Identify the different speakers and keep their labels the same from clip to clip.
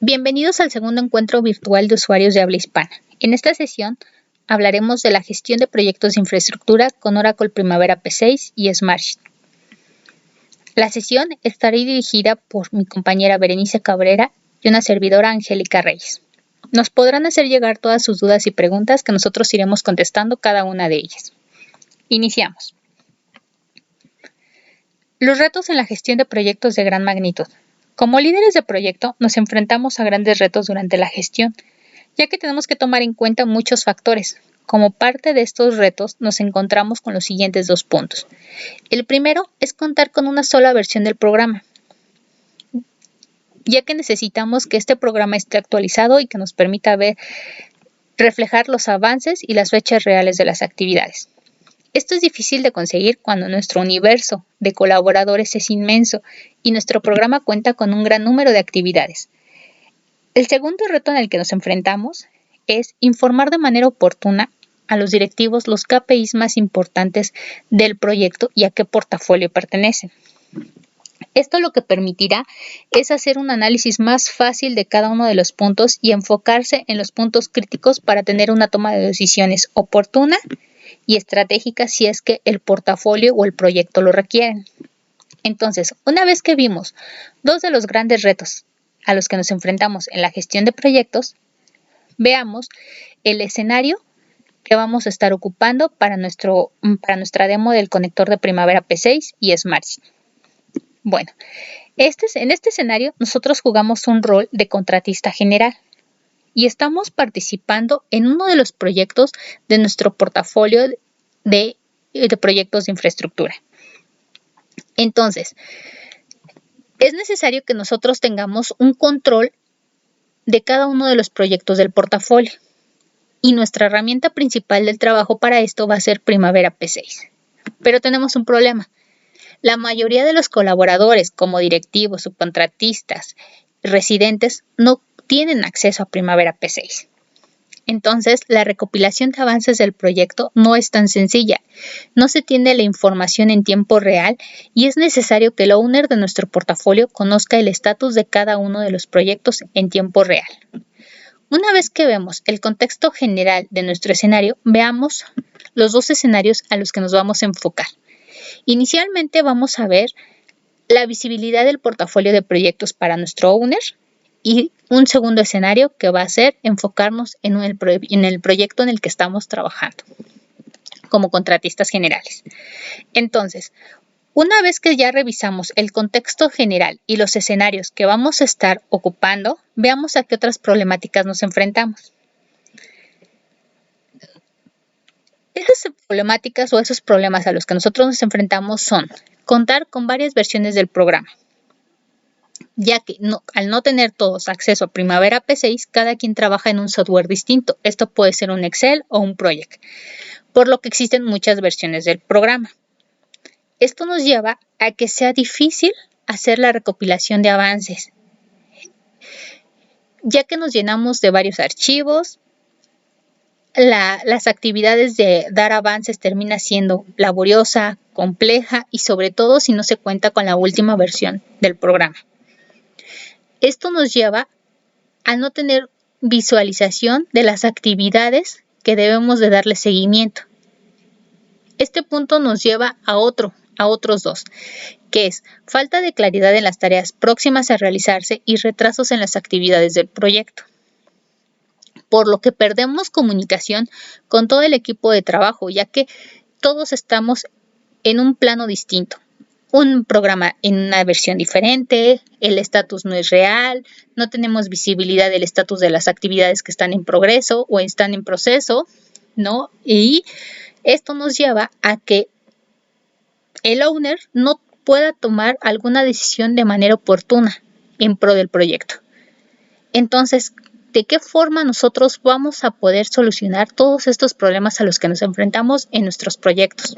Speaker 1: Bienvenidos al segundo encuentro virtual de usuarios de habla hispana. En esta sesión hablaremos de la gestión de proyectos de infraestructura con Oracle Primavera P6 y Smartsheet. La sesión estará dirigida por mi compañera Berenice Cabrera y una servidora Angélica Reyes. Nos podrán hacer llegar todas sus dudas y preguntas que nosotros iremos contestando cada una de ellas. Iniciamos. Los retos en la gestión de proyectos de gran magnitud. Como líderes de proyecto, nos enfrentamos a grandes retos durante la gestión, ya que tenemos que tomar en cuenta muchos factores. Como parte de estos retos, nos encontramos con los siguientes 2 puntos. El primero es contar con una sola versión del programa, ya que necesitamos que este programa esté actualizado y que nos permita reflejar los avances y las fechas reales de las actividades. Esto es difícil de conseguir cuando nuestro universo de colaboradores es inmenso y nuestro programa cuenta con un gran número de actividades. El segundo reto en el que nos enfrentamos es informar de manera oportuna a los directivos los KPIs más importantes del proyecto y a qué portafolio pertenecen. Esto lo que permitirá es hacer un análisis más fácil de cada uno de los puntos y enfocarse en los puntos críticos para tener una toma de decisiones oportuna y estratégica si es que el portafolio o el proyecto lo requieren. Entonces, una vez que vimos 2 de los grandes retos a los que nos enfrentamos en la gestión de proyectos, veamos el escenario que vamos a estar ocupando para nuestra demo del conector de Primavera P6 y Smartsheet. Bueno, en este escenario nosotros jugamos un rol de contratista general y estamos participando en uno de los proyectos de nuestro portafolio de proyectos de infraestructura. Entonces, es necesario que nosotros tengamos un control de cada uno de los proyectos del portafolio y nuestra herramienta principal del trabajo para esto va a ser Primavera P6. Pero tenemos un problema. La mayoría de los colaboradores, como directivos, subcontratistas, residentes, no tienen acceso a Primavera P6. Entonces, la recopilación de avances del proyecto no es tan sencilla. No se tiene la información en tiempo real y es necesario que el owner de nuestro portafolio conozca el estatus de cada uno de los proyectos en tiempo real. Una vez que vemos el contexto general de nuestro escenario, veamos los 2 escenarios a los que nos vamos a enfocar. Inicialmente vamos a ver la visibilidad del portafolio de proyectos para nuestro owner y un segundo escenario que va a ser enfocarnos en el proyecto en el que estamos trabajando como contratistas generales. Entonces, una vez que ya revisamos el contexto general y los escenarios que vamos a estar ocupando, veamos a qué otras problemáticas nos enfrentamos. Esas problemáticas o esos problemas a los que nosotros nos enfrentamos son contar con varias versiones del programa, ya que al no tener todos acceso a Primavera P6, cada quien trabaja en un software distinto. Esto puede ser un Excel o un Project, por lo que existen muchas versiones del programa. Esto nos lleva a que sea difícil hacer la recopilación de avances, ya que nos llenamos de varios archivos. Las actividades de dar avances termina siendo laboriosa, compleja y sobre todo si no se cuenta con la última versión del programa. Esto nos lleva a no tener visualización de las actividades que debemos de darle seguimiento. Este punto nos lleva a otros 2, que es falta de claridad en las tareas próximas a realizarse y retrasos en las actividades del proyecto, por lo que perdemos comunicación con todo el equipo de trabajo, ya que todos estamos en un plano distinto. Un programa en una versión diferente, el estatus no es real, no tenemos visibilidad del estatus de las actividades que están en progreso o están en proceso, ¿no? Y esto nos lleva a que el owner no pueda tomar alguna decisión de manera oportuna en pro del proyecto. Entonces, ¿de qué forma nosotros vamos a poder solucionar todos estos problemas a los que nos enfrentamos en nuestros proyectos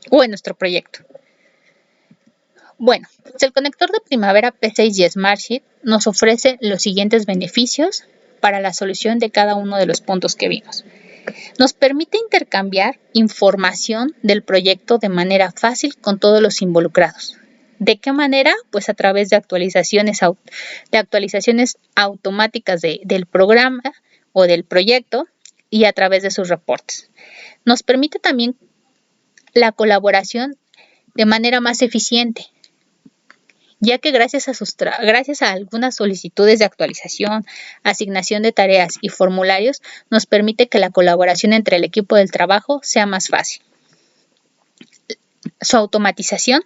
Speaker 1: o en nuestro proyecto? Bueno, pues el conector de Primavera P6 y Smartsheet nos ofrece los siguientes beneficios para la solución de cada uno de los puntos que vimos. Nos permite intercambiar información del proyecto de manera fácil con todos los involucrados, ¿De qué manera? Pues a través de actualizaciones automáticas del programa o del proyecto y a través de sus reportes. Nos permite también la colaboración de manera más eficiente, ya que gracias a algunas solicitudes de actualización, asignación de tareas y formularios, nos permite que la colaboración entre el equipo del trabajo sea más fácil. Su automatización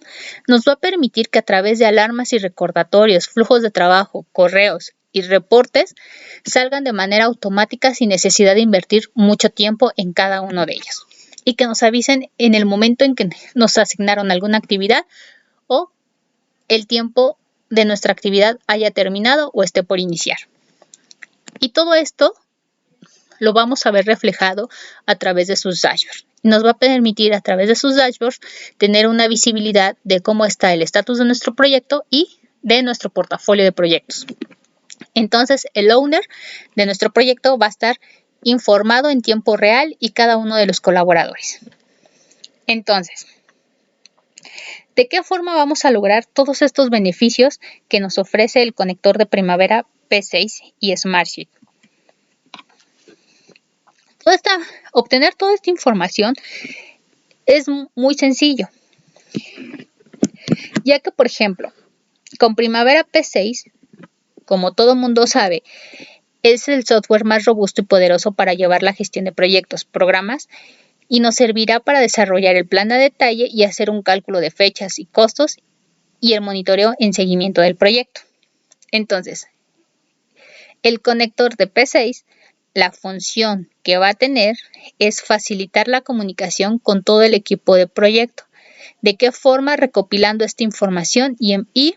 Speaker 1: nos va a permitir que a través de alarmas y recordatorios, flujos de trabajo, correos y reportes salgan de manera automática sin necesidad de invertir mucho tiempo en cada uno de ellos y que nos avisen en el momento en que nos asignaron alguna actividad o el tiempo de nuestra actividad haya terminado o esté por iniciar. Y todo esto lo vamos a ver reflejado a través de sus dashboards. Nos va a permitir a través de sus dashboards tener una visibilidad de cómo está el estatus de nuestro proyecto y de nuestro portafolio de proyectos. Entonces, el owner de nuestro proyecto va a estar informado en tiempo real y cada uno de los colaboradores. Entonces, ¿de qué forma vamos a lograr todos estos beneficios que nos ofrece el conector de Primavera P6 y Smartsheet? Obtener toda esta información es muy sencillo, ya que, por ejemplo, con Primavera P6, como todo mundo sabe, es el software más robusto y poderoso para llevar la gestión de proyectos, programas, y nos servirá para desarrollar el plan a detalle y hacer un cálculo de fechas y costos y el monitoreo en seguimiento del proyecto. Entonces, el conector de P6, la función que va a tener es facilitar la comunicación con todo el equipo de proyecto. ¿De qué forma? Recopilando esta información y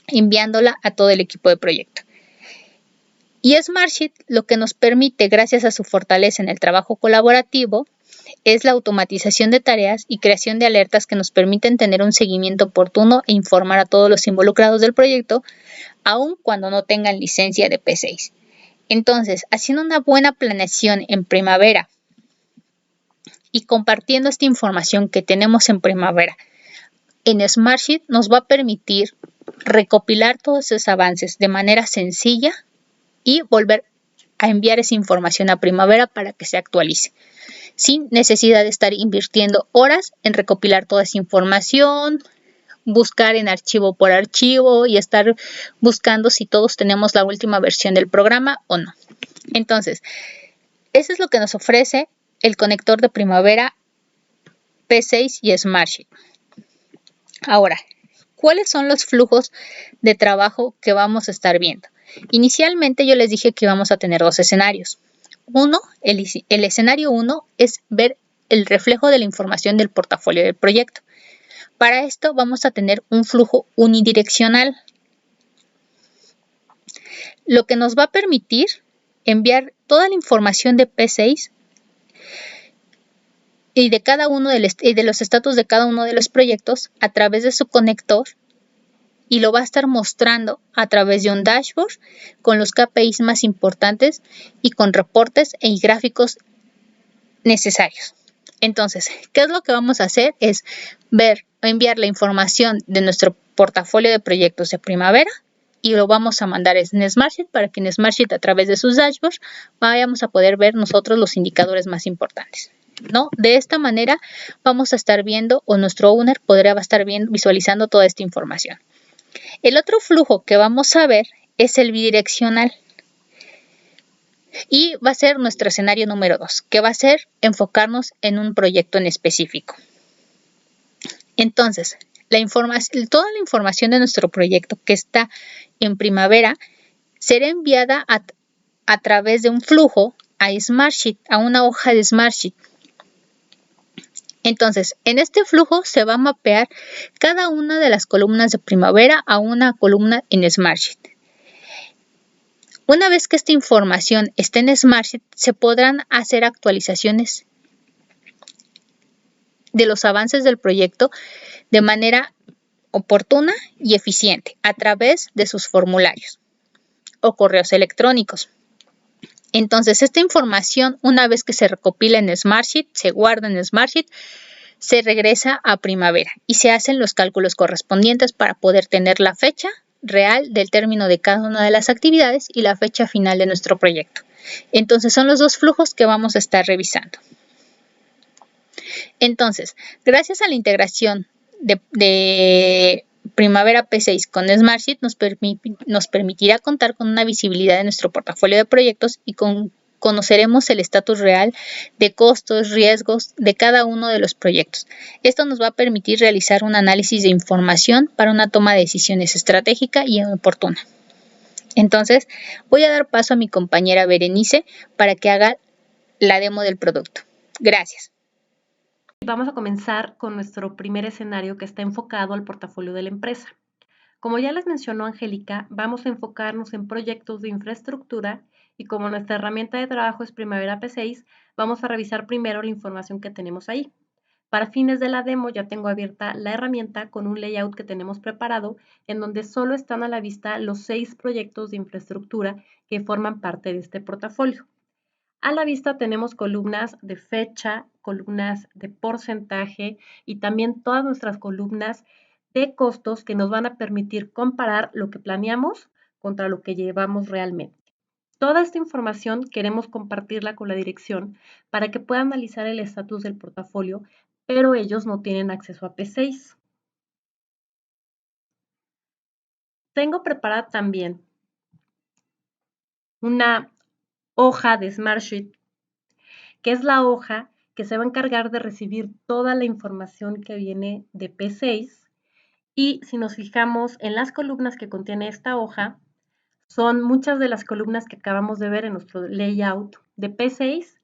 Speaker 1: enviándola a todo el equipo de proyecto. Y Smartsheet lo que nos permite, gracias a su fortaleza en el trabajo colaborativo, es la automatización de tareas y creación de alertas que nos permiten tener un seguimiento oportuno e informar a todos los involucrados del proyecto, aun cuando no tengan licencia de P6. Entonces, haciendo una buena planeación en Primavera y compartiendo esta información que tenemos en Primavera en Smartsheet, nos va a permitir recopilar todos esos avances de manera sencilla y volver a enviar esa información a Primavera para que se actualice, sin necesidad de estar invirtiendo horas en recopilar toda esa información, buscar en archivo por archivo y estar buscando si todos tenemos la última versión del programa o no. Entonces, eso es lo que nos ofrece el conector de Primavera P6 y Smartsheet. Ahora, ¿cuáles son los flujos de trabajo que vamos a estar viendo? Inicialmente yo les dije que íbamos a tener dos escenarios. El escenario 1 es ver el reflejo de la información del portafolio del proyecto. Para esto vamos a tener un flujo unidireccional, lo que nos va a permitir enviar toda la información de P6 y de los estatus de cada uno de los proyectos a través de su conector y lo va a estar mostrando a través de un dashboard con los KPIs más importantes y con reportes y gráficos necesarios. Entonces, ¿qué es lo que vamos a hacer? Es enviar la información de nuestro portafolio de proyectos de Primavera y lo vamos a mandar en Smartsheet para que en Smartsheet a través de sus dashboards vayamos a poder ver nosotros los indicadores más importantes, ¿no? De esta manera vamos a estar viendo, o nuestro owner podrá estar visualizando toda esta información. El otro flujo que vamos a ver es el bidireccional y va a ser nuestro escenario número 2, que va a ser enfocarnos en un proyecto en específico. Entonces, toda la información de nuestro proyecto que está en Primavera será enviada a través de un flujo a Smartsheet, a una hoja de Smartsheet. Entonces, en este flujo se va a mapear cada una de las columnas de Primavera a una columna en Smartsheet. Una vez que esta información esté en Smartsheet, se podrán hacer actualizaciones de los avances del proyecto de manera oportuna y eficiente a través de sus formularios o correos electrónicos. Entonces, esta información, una vez que se recopila en Smartsheet, se guarda en Smartsheet, se regresa a primavera y se hacen los cálculos correspondientes para poder tener la fecha real del término de cada una de las actividades y la fecha final de nuestro proyecto. Entonces son los dos flujos que vamos a estar revisando. Entonces, gracias a la integración de Primavera P6 con Smartsheet nos permitirá contar con una visibilidad de nuestro portafolio de proyectos y conoceremos el estatus real de costos, riesgos de cada uno de los proyectos. Esto nos va a permitir realizar un análisis de información para una toma de decisiones estratégica y oportuna. Entonces, voy a dar paso a mi compañera Berenice para que haga la demo del producto. Gracias.
Speaker 2: Vamos a comenzar con nuestro primer escenario que está enfocado al portafolio de la empresa. Como ya les mencionó Angélica, vamos a enfocarnos en proyectos de infraestructura y como nuestra herramienta de trabajo es Primavera P6, vamos a revisar primero la información que tenemos ahí. Para fines de la demo ya tengo abierta la herramienta con un layout que tenemos preparado en donde solo están a la vista los 6 proyectos de infraestructura que forman parte de este portafolio. A la vista tenemos columnas de fecha, columnas de porcentaje y también todas nuestras columnas de costos que nos van a permitir comparar lo que planeamos contra lo que llevamos realmente. Toda esta información queremos compartirla con la dirección para que puedan analizar el estatus del portafolio, pero ellos no tienen acceso a P6. Tengo preparada también una hoja de Smartsheet, que es la hoja que se va a encargar de recibir toda la información que viene de P6. Y si nos fijamos en las columnas que contiene esta hoja, son muchas de las columnas que acabamos de ver en nuestro layout de P6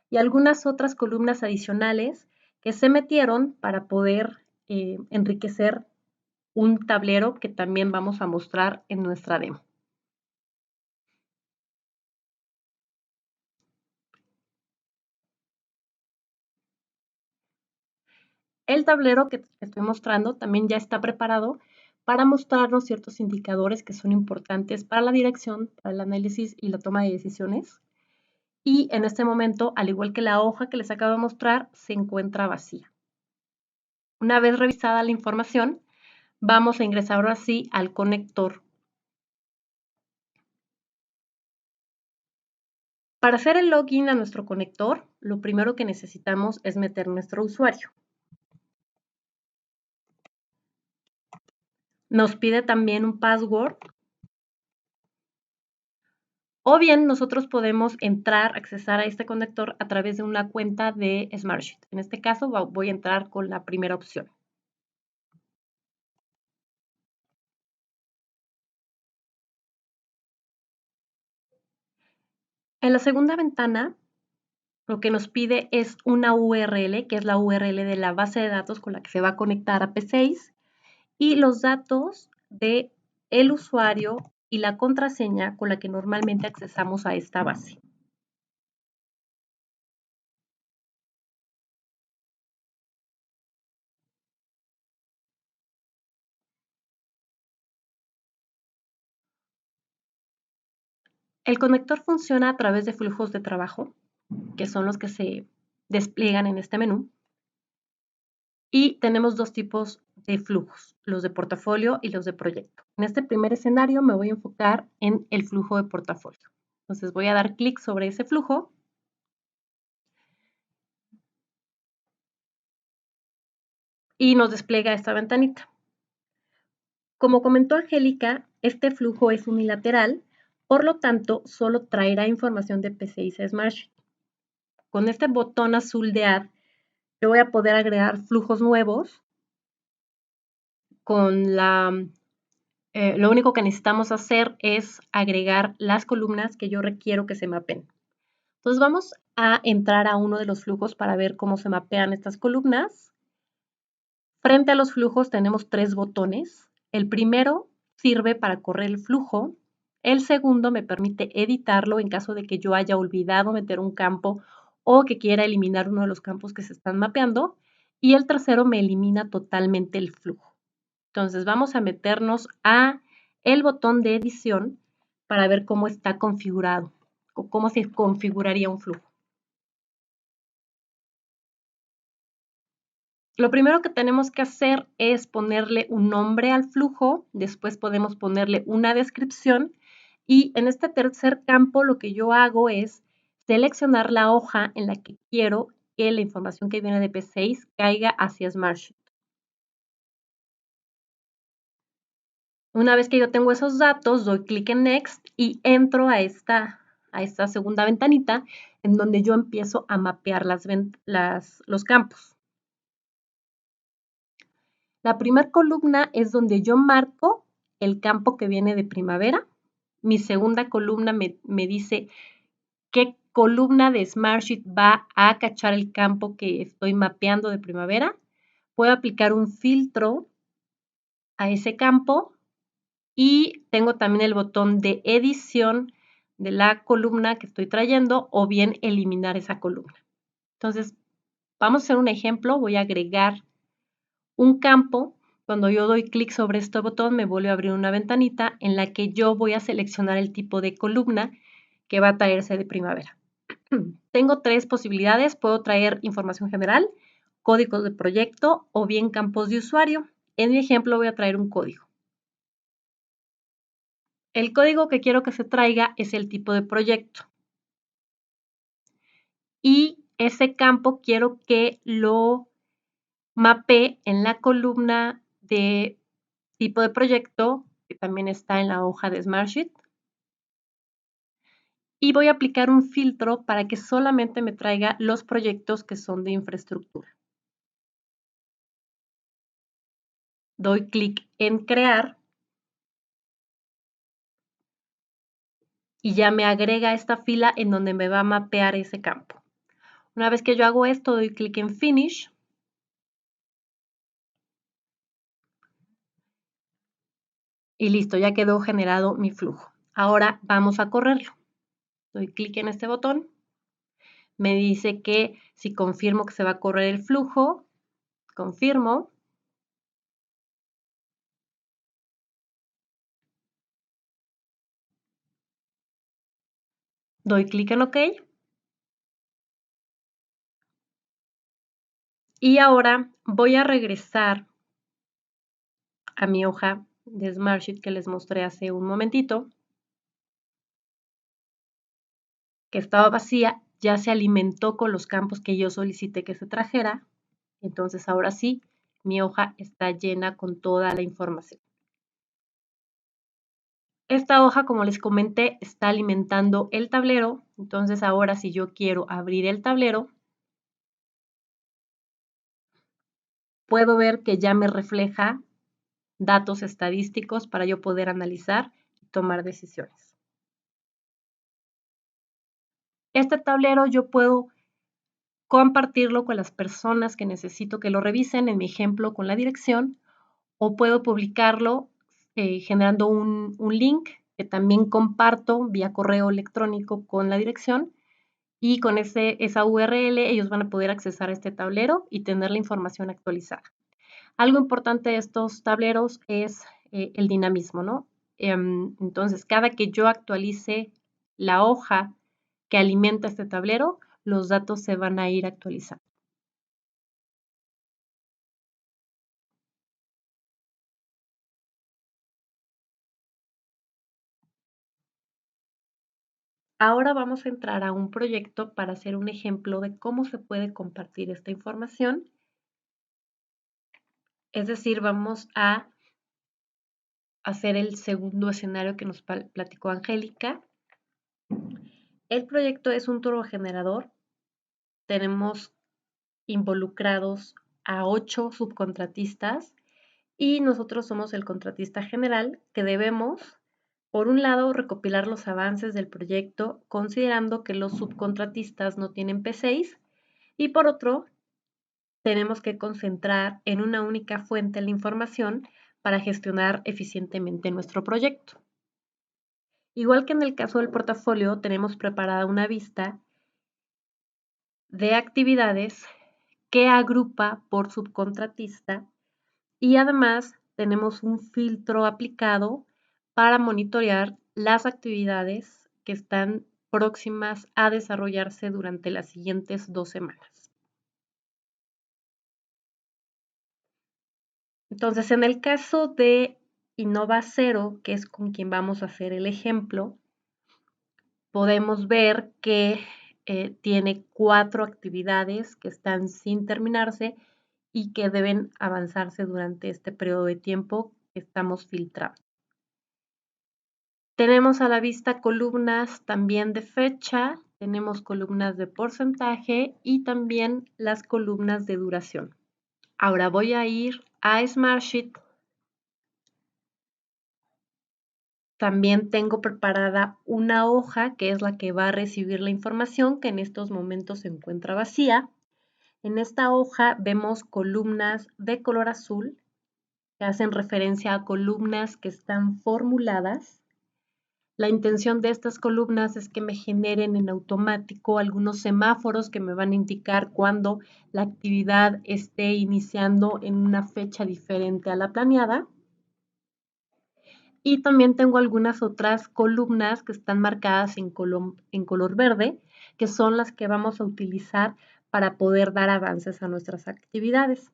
Speaker 2: y algunas otras columnas adicionales que se metieron para poder enriquecer un tablero que también vamos a mostrar en nuestra demo. El tablero que estoy mostrando también ya está preparado para mostrarnos ciertos indicadores que son importantes para la dirección, para el análisis y la toma de decisiones. Y en este momento, al igual que la hoja que les acabo de mostrar, se encuentra vacía. Una vez revisada la información, vamos a ingresar ahora sí al conector. Para hacer el login a nuestro conector, lo primero que necesitamos es meter nuestro usuario. Nos pide también un password. O bien nosotros podemos entrar, accesar a este conector a través de una cuenta de Smartsheet. En este caso voy a entrar con la primera opción. En la segunda ventana, lo que nos pide es una URL, que es la URL de la base de datos con la que se va a conectar a P6, y los datos del usuario y la contraseña con la que normalmente accesamos a esta base. El conector funciona a través de flujos de trabajo, que son los que se despliegan en este menú. Y tenemos dos tipos de flujos, los de portafolio y los de proyecto. En este primer escenario me voy a enfocar en el flujo de portafolio. Entonces voy a dar clic sobre ese flujo. Y nos despliega esta ventanita. Como comentó Angélica, este flujo es unilateral, por lo tanto, solo traerá información de P6 a Smartsheet. Con este botón azul de Add, yo voy a poder agregar flujos nuevos. Lo único que necesitamos hacer es agregar las columnas que yo requiero que se mapeen. Entonces vamos a entrar a uno de los flujos para ver cómo se mapean estas columnas. Frente a los flujos tenemos 3 botones. El primero sirve para correr el flujo. El segundo me permite editarlo en caso de que yo haya olvidado meter un campo o que quiera eliminar uno de los campos que se están mapeando. Y el tercero me elimina totalmente el flujo. Entonces vamos a meternos a el botón de edición para ver cómo está configurado o cómo se configuraría un flujo. Lo primero que tenemos que hacer es ponerle un nombre al flujo, después podemos ponerle una descripción y en este tercer campo lo que yo hago es seleccionar la hoja en la que quiero que la información que viene de P6 caiga hacia Smartsheet. Una vez que yo tengo esos datos, doy clic en Next y entro a esta segunda ventanita en donde yo empiezo a mapear los campos. La primera columna es donde yo marco el campo que viene de primavera. Mi segunda columna me dice qué columna de Smartsheet va a cachar el campo que estoy mapeando de primavera. Puedo aplicar un filtro a ese campo y tengo también el botón de edición de la columna que estoy trayendo o bien eliminar esa columna. Entonces, vamos a hacer un ejemplo. Voy a agregar un campo. Cuando yo doy clic sobre este botón, me vuelve a abrir una ventanita en la que yo voy a seleccionar el tipo de columna que va a traerse de primavera. Tengo tres posibilidades. Puedo traer información general, códigos de proyecto o bien campos de usuario. En mi ejemplo voy a traer un código. El código que quiero que se traiga es el tipo de proyecto. Y ese campo quiero que lo mapee en la columna de tipo de proyecto, que también está en la hoja de Smartsheet. Y voy a aplicar un filtro para que solamente me traiga los proyectos que son de infraestructura. Doy clic en crear y ya me agrega esta fila en donde me va a mapear ese campo. Una vez que yo hago esto, doy clic en Finish. Y listo, ya quedó generado mi flujo. Ahora vamos a correrlo. Doy clic en este botón. Me dice que si confirmo que se va a correr el flujo, confirmo. Doy clic en OK. Y ahora voy a regresar a mi hoja de Smartsheet que les mostré hace un momentito, que estaba vacía, ya se alimentó con los campos que yo solicité que se trajera. Entonces ahora sí, mi hoja está llena con toda la información. Esta hoja, como les comenté, está alimentando el tablero. Entonces ahora si yo quiero abrir el tablero, puedo ver que ya me refleja datos estadísticos para yo poder analizar y tomar decisiones. Este tablero yo puedo compartirlo con las personas que necesito que lo revisen, en mi ejemplo con la dirección, o puedo publicarlo generando un link que también comparto vía correo electrónico con la dirección y con esa URL ellos van a poder accesar a este tablero y tener la información actualizada. Algo importante de estos tableros es el dinamismo, ¿no? Entonces, cada que yo actualice la hoja que alimenta este tablero, los datos se van a ir actualizando. Ahora vamos a entrar a un proyecto para hacer un ejemplo de cómo se puede compartir esta información. Es decir, vamos a hacer el segundo escenario que nos platicó Angélica. El proyecto es un turbogenerador. Tenemos involucrados a 8 subcontratistas y nosotros somos el contratista general que debemos, por un lado, recopilar los avances del proyecto considerando que los subcontratistas no tienen P6 y por otro, tenemos que concentrar en una única fuente la información para gestionar eficientemente nuestro proyecto. Igual que en el caso del portafolio, tenemos preparada una vista de actividades que agrupa por subcontratista y además tenemos un filtro aplicado para monitorear las actividades que están próximas a desarrollarse durante las siguientes 2 semanas. Entonces, en el caso de Innova0, que es con quien vamos a hacer el ejemplo, podemos ver que tiene 4 actividades que están sin terminarse y que deben avanzarse durante este periodo de tiempo que estamos filtrando. Tenemos a la vista columnas también de fecha, tenemos columnas de porcentaje y también las columnas de duración. Ahora voy a ir a Smartsheet. También tengo preparada una hoja que es la que va a recibir la información que en estos momentos se encuentra vacía. En esta hoja vemos columnas de color azul que hacen referencia a columnas que están formuladas. La intención de estas columnas es que me generen en automático algunos semáforos que me van a indicar cuando la actividad esté iniciando en una fecha diferente a la planeada. Y también tengo algunas otras columnas que están marcadas en color verde, que son las que vamos a utilizar para poder dar avances a nuestras actividades.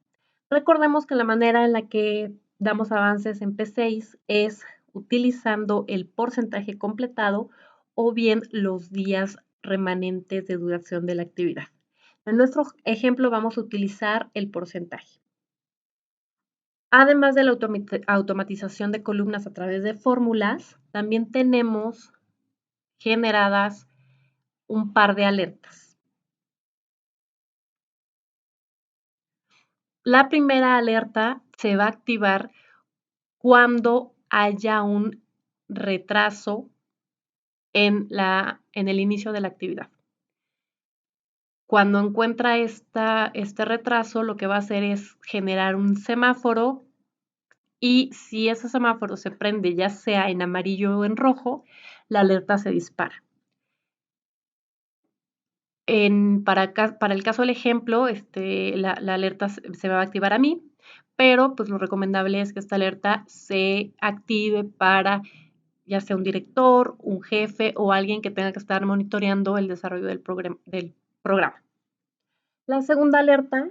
Speaker 2: Recordemos que la manera en la que damos avances en P6 es utilizando el porcentaje completado o bien los días remanentes de duración de la actividad. En nuestro ejemplo vamos a utilizar el porcentaje. Además de la automatización de columnas a través de fórmulas, también tenemos generadas un par de alertas. La primera alerta se va a activar cuando haya un retraso en el inicio de la actividad. Cuando encuentra este retraso, lo que va a hacer es generar un semáforo y si ese semáforo se prende ya sea en amarillo o en rojo, la alerta se dispara. Para el caso del ejemplo, la alerta se va a activar a mí, pero pues lo recomendable es que esta alerta se active para ya sea un director, un jefe o alguien que tenga que estar monitoreando el desarrollo del programa. La segunda alerta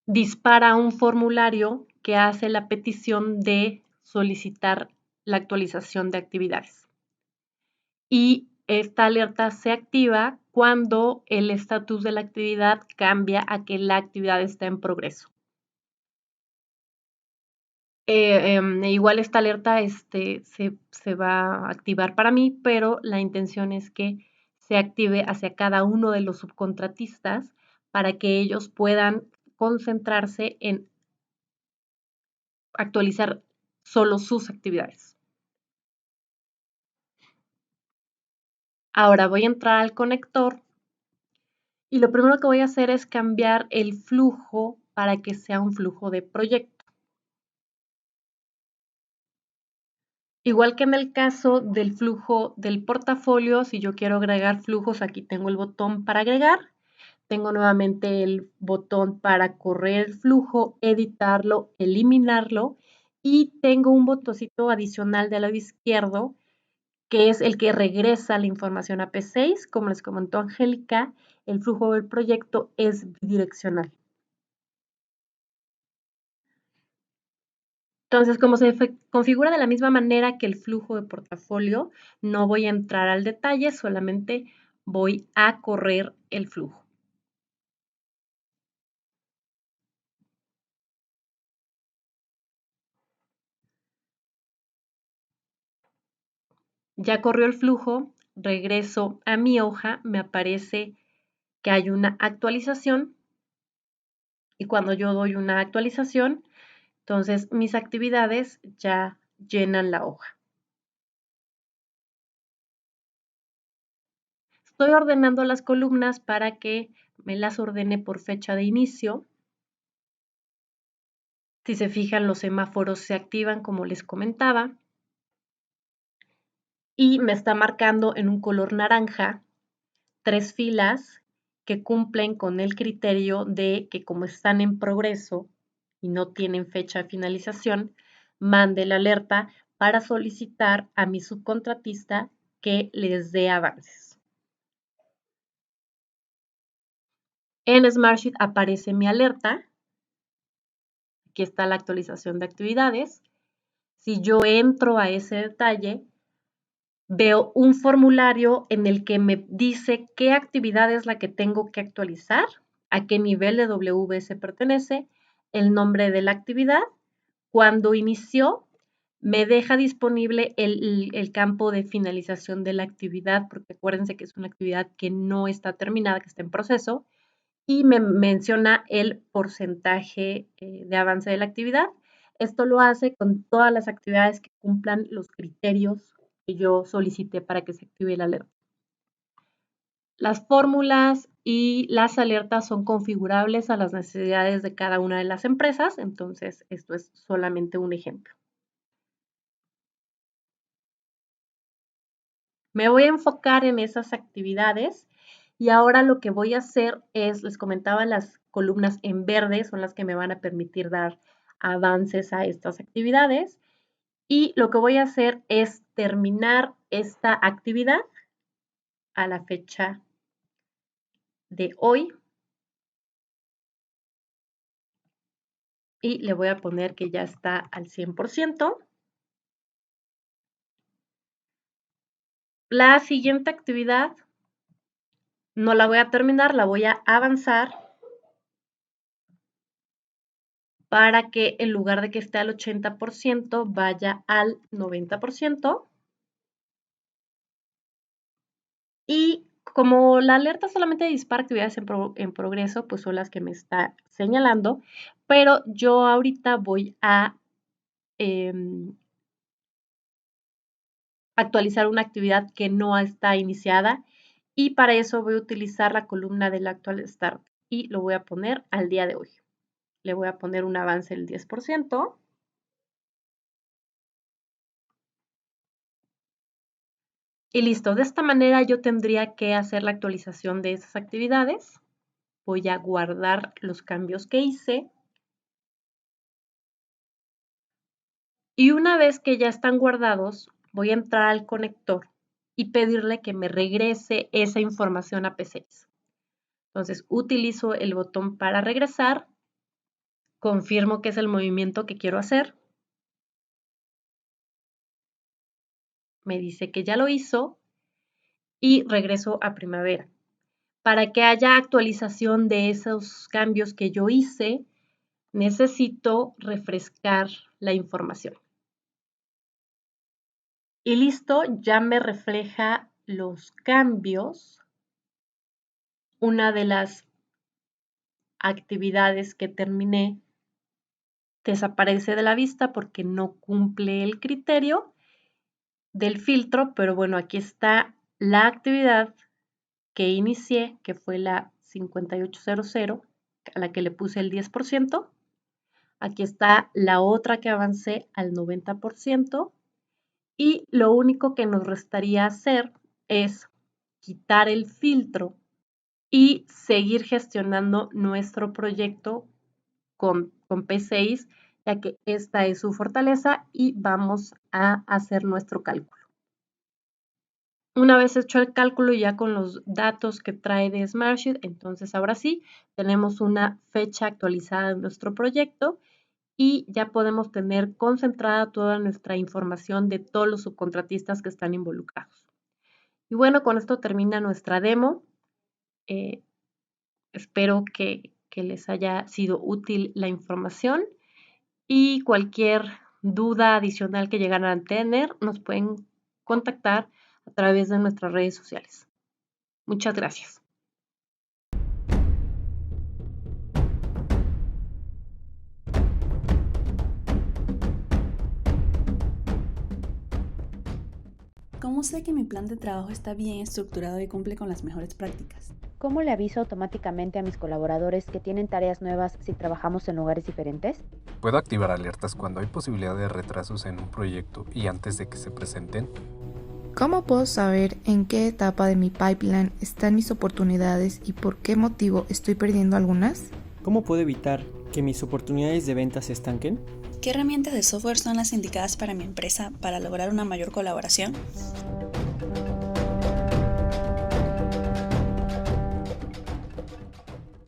Speaker 2: dispara un formulario que hace la petición de solicitar la actualización de actividades. Y esta alerta se activa cuando el estatus de la actividad cambia a que la actividad está en progreso. Igual esta alerta se va a activar para mí, pero la intención es que se active hacia cada uno de los subcontratistas para que ellos puedan concentrarse en actualizar solo sus actividades. Ahora voy a entrar al conector y lo primero que voy a hacer es cambiar el flujo para que sea un flujo de proyecto. Igual que en el caso del flujo del portafolio, si yo quiero agregar flujos, aquí tengo el botón para agregar. Tengo nuevamente el botón para correr el flujo, editarlo, eliminarlo y tengo un botoncito adicional del lado izquierdo que es el que regresa la información a P6. Como les comentó Angélica, el flujo del proyecto es bidireccional. Entonces, como se configura de la misma manera que el flujo de portafolio, no voy a entrar al detalle, solamente voy a correr el flujo. Ya corrió el flujo, regreso a mi hoja, me aparece que hay una actualización y cuando yo doy una actualización, entonces mis actividades ya llenan la hoja. Estoy ordenando las columnas para que me las ordene por fecha de inicio. Si se fijan, los semáforos se activan como les comentaba. Y me está marcando en un color naranja 3 filas que cumplen con el criterio de que como están en progreso y no tienen fecha de finalización, mande la alerta para solicitar a mi subcontratista que les dé avances. En Smartsheet aparece mi alerta. Aquí está la actualización de actividades. Si yo entro a ese detalle, veo un formulario en el que me dice qué actividad es la que tengo que actualizar, a qué nivel de WS pertenece, el nombre de la actividad, cuándo inició, me deja disponible el campo de finalización de la actividad, porque acuérdense que es una actividad que no está terminada, que está en proceso, y me menciona el porcentaje de avance de la actividad. Esto lo hace con todas las actividades que cumplan los criterios que yo solicité para que se active la alerta. Las fórmulas y las alertas son configurables a las necesidades de cada una de las empresas, entonces esto es solamente un ejemplo. Me voy a enfocar en esas actividades y ahora lo que voy a hacer es, les comentaba, las columnas en verde son las que me van a permitir dar avances a estas actividades. Y lo que voy a hacer es terminar esta actividad a la fecha de hoy. Y le voy a poner que ya está al 100%. La siguiente actividad no la voy a terminar, la voy a avanzar para que en lugar de que esté al 80% vaya al 90%. Y como la alerta solamente dispara actividades en progreso, pues son las que me está señalando, pero yo ahorita voy a actualizar una actividad que no está iniciada y para eso voy a utilizar la columna del actual start y lo voy a poner al día de hoy. Le voy a poner un avance del 10%. Y listo, de esta manera yo tendría que hacer la actualización de esas actividades. Voy a guardar los cambios que hice. Y una vez que ya están guardados, voy a entrar al conector y pedirle que me regrese esa información a P6. Entonces, utilizo el botón para regresar, confirmo que es el movimiento que quiero hacer. Me dice que ya lo hizo y regreso a primavera. Para que haya actualización de esos cambios que yo hice, necesito refrescar la información. Y listo, ya me refleja los cambios. Una de las actividades que terminé desaparece de la vista porque no cumple el criterio del filtro, pero bueno, aquí está la actividad que inicié, que fue la 5800, a la que le puse el 10%. Aquí está la otra que avancé al 90%. Y lo único que nos restaría hacer es quitar el filtro y seguir gestionando nuestro proyecto con P6, ya que esta es su fortaleza y vamos a hacer nuestro cálculo. Una vez hecho el cálculo ya con los datos que trae de Smartsheet, entonces ahora sí tenemos una fecha actualizada de nuestro proyecto y ya podemos tener concentrada toda nuestra información de todos los subcontratistas que están involucrados. Y bueno, con esto termina nuestra demo. Espero que les haya sido útil la información y cualquier duda adicional que llegaran a tener, nos pueden contactar a través de nuestras redes sociales. Muchas gracias.
Speaker 3: ¿Cómo sé que mi plan de trabajo está bien estructurado y cumple con las mejores prácticas?
Speaker 4: ¿Cómo le aviso automáticamente a mis colaboradores que tienen tareas nuevas si trabajamos en lugares diferentes?
Speaker 5: ¿Puedo activar alertas cuando hay posibilidad de retrasos en un proyecto y antes de que se presenten?
Speaker 6: ¿Cómo puedo saber en qué etapa de mi pipeline están mis oportunidades y por qué motivo estoy perdiendo algunas?
Speaker 7: ¿Cómo puedo evitar que mis oportunidades de venta se estanquen?
Speaker 3: ¿Qué herramientas de software son las indicadas para mi empresa para lograr una mayor colaboración?